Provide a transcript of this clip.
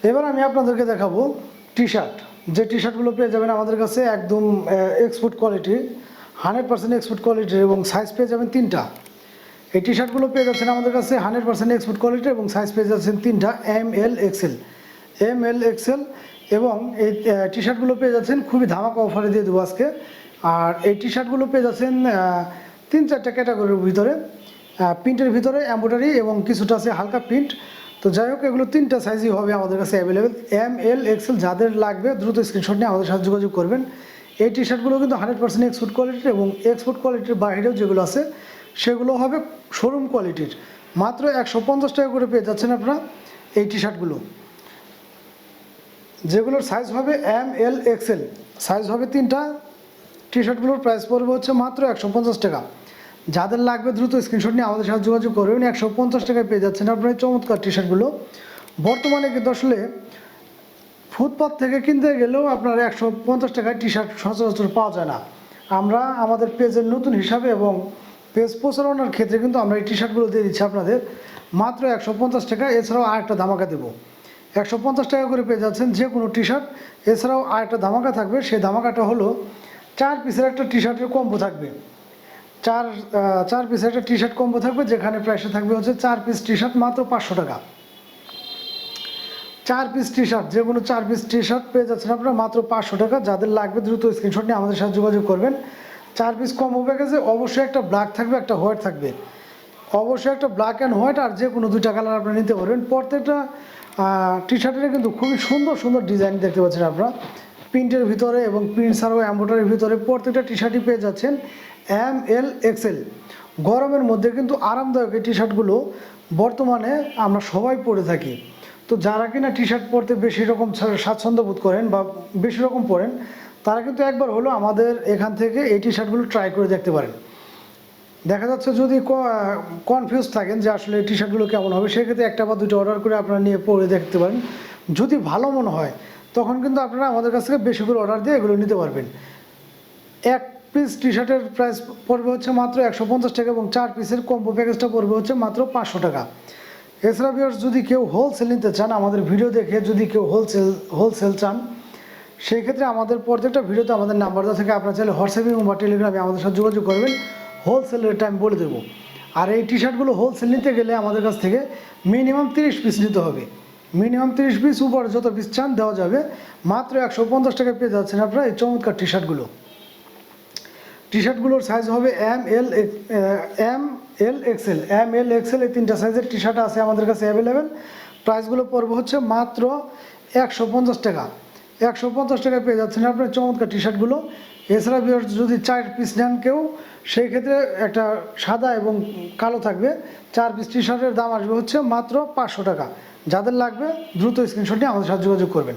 এবার আমি আপনাদেরকে দেখাবো টি শার্ট। যে টি শার্টগুলো পেয়ে যাবেন আমাদের কাছে একদম এক্সপোর্ট কোয়ালিটি, 100% এক্সপোর্ট কোয়ালিটির, এবং সাইজ পেয়ে যাবেন তিনটা। এই টি শার্টগুলো পেয়ে যাচ্ছেন আমাদের কাছে 100% এক্সপোর্ট কোয়ালিটি এবং সাইজ পেয়ে যাচ্ছেন তিনটা, ML XL এবং এই টি শার্টগুলো পেয়ে যাচ্ছেন খুবই ধামাকা অফারে দিয়ে দেবো আজকে। আর এই টি শার্টগুলো পেয়ে যাচ্ছেন 3-4টা ক্যাটাগরির ভিতরে, প্রিন্টের ভিতরে এমব্রয়ডারি এবং কিছুটা আছে হালকা প্রিন্ট। তো যাই হোক, এগুলো তিনটা সাইজই হবে আমাদের কাছে অ্যাভেলেবেল, ML XL। যাদের লাগবে দ্রুত স্ক্রিনশট নিয়ে আমাদের সাথে যোগাযোগ করবেন। এই টি শার্টগুলো কিন্তু 100% এক্সপোর্ট কোয়ালিটির এবং এক্সপোর্ট কোয়ালিটির বাইরেও যেগুলো আছে সেগুলো হবে শোরুম কোয়ালিটির। মাত্র 150 টাকা করে পেয়ে যাচ্ছেন আপনারা এই টি শার্টগুলো, যেগুলোর সাইজ হবে ML XL। সাইজ হবে তিনটা। টি শার্টগুলোর প্রাইস পড়বে হচ্ছে মাত্র 150 টাকা। যাদের লাগবে দ্রুত স্ক্রিনশট নিয়ে আমাদের সাথে যোগাযোগ করবেন। 150 টাকায় পেয়ে যাচ্ছেন আপনার চমৎকার টি শার্টগুলো। বর্তমানে কিন্তু আসলে ফুটপাথ থেকে কিনতে গেলেও আপনার 150 টাকায় টি শার্ট সচরাচর পাওয়া যায় না। আমরা আমাদের পেজের নতুন হিসাবে এবং পেজ প্রচারণার ক্ষেত্রে কিন্তু আমরা এই টি শার্টগুলো দিয়ে দিচ্ছি আপনাদের মাত্র 150 টাকা। এছাড়াও আরেকটা ধামাকা দেবো, 150 টাকা করে পেয়ে যাচ্ছেন যে কোনো টি শার্ট। এছাড়াও আরেকটা ধামাকা থাকবে, সেই ধামাকাটা হলো 4 পিসের একটা টি শার্টের কম্বো থাকবে। চার পিসের একটা টি শার্ট কম্বো থাকবে, যেখানে প্রাইসে থাকবে হচ্ছে 4 পিস টি শার্ট মাত্র 500 টাকা। 4 পিস টি শার্ট, যে কোনো 4 পিস টি শার্ট পেয়ে যাচ্ছেন আপনারা মাত্র 500 টাকা। যাদের লাগবে দ্রুত স্ক্রিনশট নিয়ে আমাদের সাথে যোগাযোগ করবেন। 4 পিস কম্বো প্যাকেজে অবশ্যই একটা ব্ল্যাক থাকবে, একটা হোয়াইট থাকবে, অবশ্যই একটা ব্ল্যাক অ্যান্ড হোয়াইট, আর যে কোনো 2টা কালার আপনারা নিতে পারবেন। প্রত্যেকটা টি শার্টের কিন্তু খুবই সুন্দর সুন্দর ডিজাইন দেখতে পাচ্ছেন আপনারা, প্রিন্টের ভিতরে এবং প্রিন্ট ছাড়াও এমব্রয়ডারির ভিতরে প্রত্যেকটা টি শার্টই পেয়ে যাচ্ছেন ML XL। গরমের মধ্যে কিন্তু আরামদায়ক এই টি শার্টগুলো বর্তমানে আমরা সবাই পরে থাকি। তো যারা কিনা টি শার্ট পরতে বেশি রকম স্বাচ্ছন্দ্য বোধ করেন বা বেশি রকম পরেন, তারা কিন্তু একবার হলো আমাদের এখান থেকে এই টি শার্টগুলো ট্রাই করে দেখতে পারেন। দেখা যাচ্ছে যদি কনফিউজ থাকেন যে আসলে টি শার্টগুলো কেমন হবে, সেক্ষেত্রে একটা বা 2টা অর্ডার করে আপনারা নিয়ে পরে দেখতে পারেন। যদি ভালো মনে হয় তখন কিন্তু আপনারা আমাদের কাছ থেকে বেশি করে অর্ডার দিয়ে এগুলো নিতে পারবেন। 1 পিস টি শার্টের প্রাইস পড়বে হচ্ছে মাত্র 150 টাকা এবং 4 পিসের কম্বো প্যাকেজটা পড়বে হচ্ছে মাত্র 500 টাকা। এছাড়া ভিউয়ার্স, যদি কেউ হোলসেল নিতে চান, আমাদের ভিডিও দেখে যদি কেউ হোলসেল চান, সেই ক্ষেত্রে আমাদের প্রত্যেকটা ভিডিওতে আমাদের নাম্বার দেওয়া থেকে আপনারা চাইলে হোয়াটসঅ্যাপে বা টেলিগ্রামে আমাদের সাথে যোগাযোগ করবেন। হোলসেল রেটটা আমি বলে দেবো। আর এই টি শার্টগুলো হোলসেল নিতে গেলে আমাদের কাছ থেকে মিনিমাম 30 পিস নিতে হবে। মিনিমাম 30 পিস, উপরে যত পিস চান দেওয়া যাবে। মাত্র 150 টাকায় পেয়ে যাচ্ছেন আপনারা এই চমৎকার টি শার্টগুলো। টি শার্টগুলোর সাইজ হবে ML XL এই 3টা সাইজের টি শার্ট আছে আমাদের কাছে অ্যাভেলেবেল। প্রাইসগুলো পড়বে হচ্ছে মাত্র 150 টাকা। 150 টাকায় পেয়ে যাচ্ছেন আপনার চমৎকার টি শার্টগুলো। এছাড়া যদি 4 পিস নেন কেউ, সেই ক্ষেত্রে একটা সাদা এবং কালো থাকবে। 4 পিস টি শার্টের দাম আসবে হচ্ছে মাত্র 500 টাকা। যাদের লাগবে দ্রুত স্ক্রিনশট নিয়ে আমাদের সাথে যোগাযোগ করবেন।